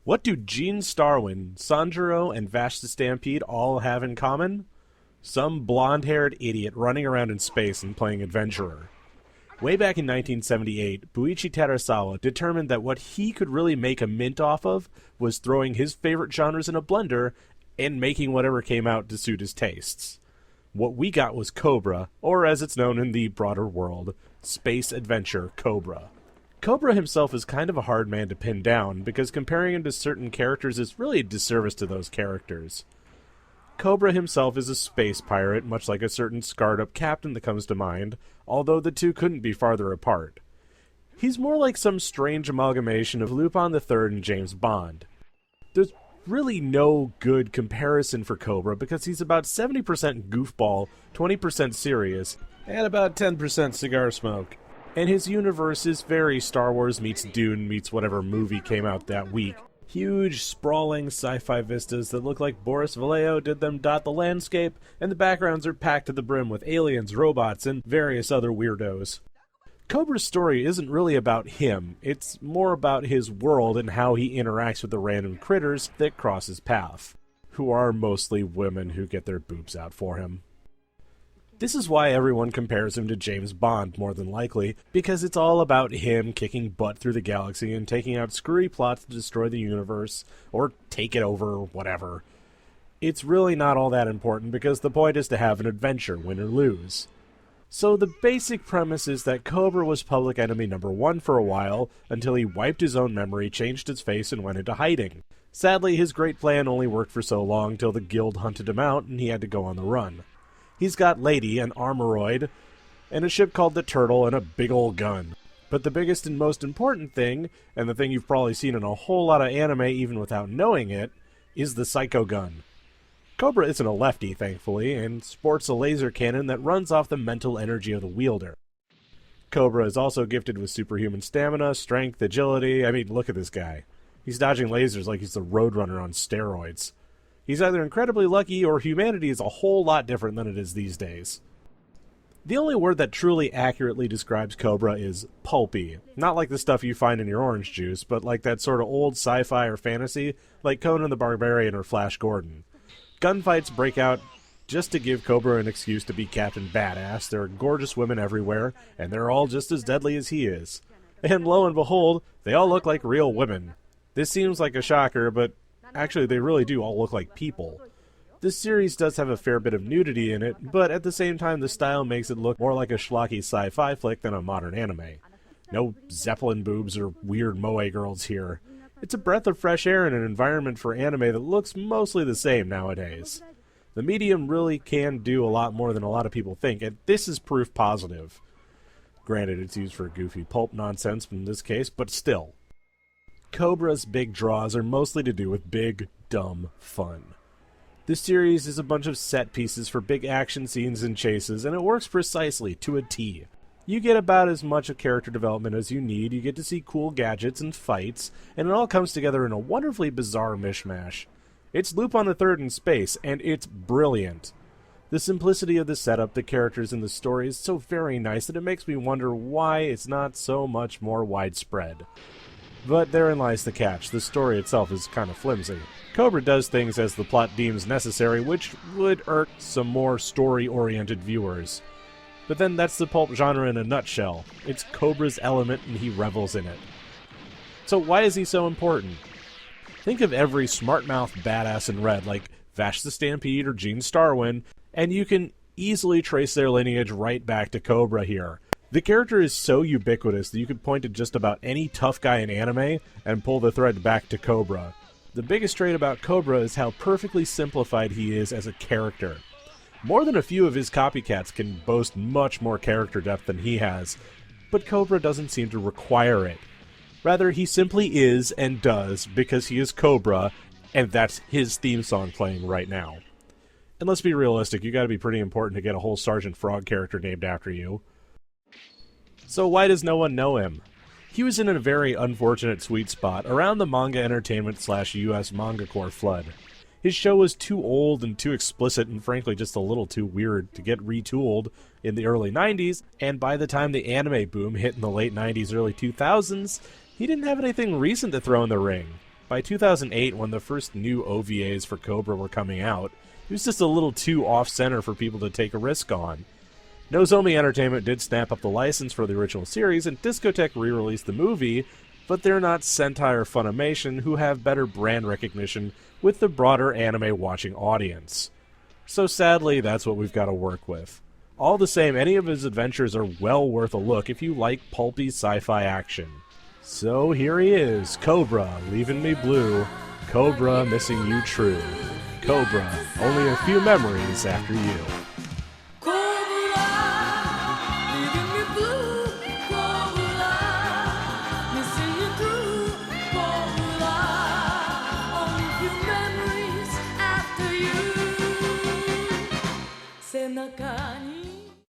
What do Gene Starwin, Sanjuro, and Vash the Stampede all have in common? Some blonde-haired idiot running around in space and playing adventurer. Way back in 1978, Buichi Terasawa determined that what he could really make a mint off of was throwing his favorite genres in a blender and making whatever came out to suit his tastes. What we got was Cobra, or as it's known in the broader world, Space Adventure Cobra. Cobra himself is kind of a hard man to pin down, because comparing him to certain characters is really a disservice to those characters. Cobra himself is a space pirate, much like a certain scarred-up captain that comes to mind, although the two couldn't be farther apart. He's more like some strange amalgamation of Lupin III and James Bond. There's really no good comparison for Cobra because he's about 70% goofball, 20% serious, and about 10% cigar smoke. And his universe is very Star Wars meets Dune meets whatever movie came out that week. Huge, sprawling sci-fi vistas that look like Boris Vallejo did them dot the landscape, and the backgrounds are packed to the brim with aliens, robots, and various other weirdos. Cobra's story isn't really about him, it's more about his world and how he interacts with the random critters that cross his path, who are mostly women who get their boobs out for him. This is why everyone compares him to James Bond, more than likely, because it's all about him kicking butt through the galaxy and taking out screwy plots to destroy the universe, or take it over, or whatever. It's really not all that important, because the point is to have an adventure, win or lose. So the basic premise is that Cobra was public enemy number 1 for a while, until he wiped his own memory, changed his face, and went into hiding. Sadly, his great plan only worked for so long till the guild hunted him out, and he had to go on the run. He's got Lady, an armoroid, and a ship called the Turtle, and a big ol' gun. But the biggest and most important thing, and the thing you've probably seen in a whole lot of anime even without knowing it, is the Psycho Gun. Cobra isn't a lefty, thankfully, and sports a laser cannon that runs off the mental energy of the wielder. Cobra is also gifted with superhuman stamina, strength, agility. I mean, look at this guy. He's dodging lasers like he's the Roadrunner on steroids. He's either incredibly lucky or humanity is a whole lot different than it is these days. The only word that truly accurately describes Cobra is pulpy. Not like the stuff you find in your orange juice, but like that sort of old sci-fi or fantasy, like Conan the Barbarian or Flash Gordon. Gunfights break out just to give Cobra an excuse to be Captain Badass. There are gorgeous women everywhere, and they're all just as deadly as he is. And lo and behold, they all look like real women. This seems like a shocker, but actually, they really do all look like people. This series does have a fair bit of nudity in it, but at the same time the style makes it look more like a schlocky sci-fi flick than a modern anime. No Zeppelin boobs or weird moe girls here. It's a breath of fresh air in an environment for anime that looks mostly the same nowadays. The medium really can do a lot more than a lot of people think, and this is proof positive. Granted, it's used for goofy pulp nonsense in this case, but still. Cobra's big draws are mostly to do with big, dumb fun. This series is a bunch of set pieces for big action scenes and chases, and it works precisely, to a T. You get about as much of character development as you need, you get to see cool gadgets and fights, and it all comes together in a wonderfully bizarre mishmash. It's Lupin III in space, and it's brilliant. The simplicity of the setup, the characters, and the story is so very nice that it makes me wonder why it's not so much more widespread. But therein lies the catch. The story itself is kind of flimsy. Cobra does things as the plot deems necessary, which would irk some more story-oriented viewers. But then that's the pulp genre in a nutshell. It's Cobra's element and he revels in it. So why is he so important? Think of every smart-mouthed badass in red like Vash the Stampede or Gene Starwin, and you can easily trace their lineage right back to Cobra here. The character is so ubiquitous that you could point to just about any tough guy in anime and pull the thread back to Cobra. The biggest trait about Cobra is how perfectly simplified he is as a character. More than a few of his copycats can boast much more character depth than he has, but Cobra doesn't seem to require it. Rather, he simply is and does because he is Cobra, and that's his theme song playing right now. And let's be realistic, you gotta be pretty important to get a whole Sergeant Frog character named after you. So why does no one know him? He was in a very unfortunate sweet spot around the manga entertainment / US manga core flood. His show was too old and too explicit and frankly just a little too weird to get retooled in the early 90s, and by the time the anime boom hit in the late 90s, early 2000s, he didn't have anything recent to throw in the ring. By 2008, when the first new OVAs for Cobra were coming out, it was just a little too off-center for people to take a risk on. Nozomi Entertainment did snap up the license for the original series, and Discotek re-released the movie, but they're not Sentai or Funimation, who have better brand recognition with the broader anime-watching audience. So sadly, that's what we've got to work with. All the same, any of his adventures are well worth a look if you like pulpy sci-fi action. So here he is, Cobra, leaving me blue, Cobra, missing you true, Cobra, only a few memories after you.背中に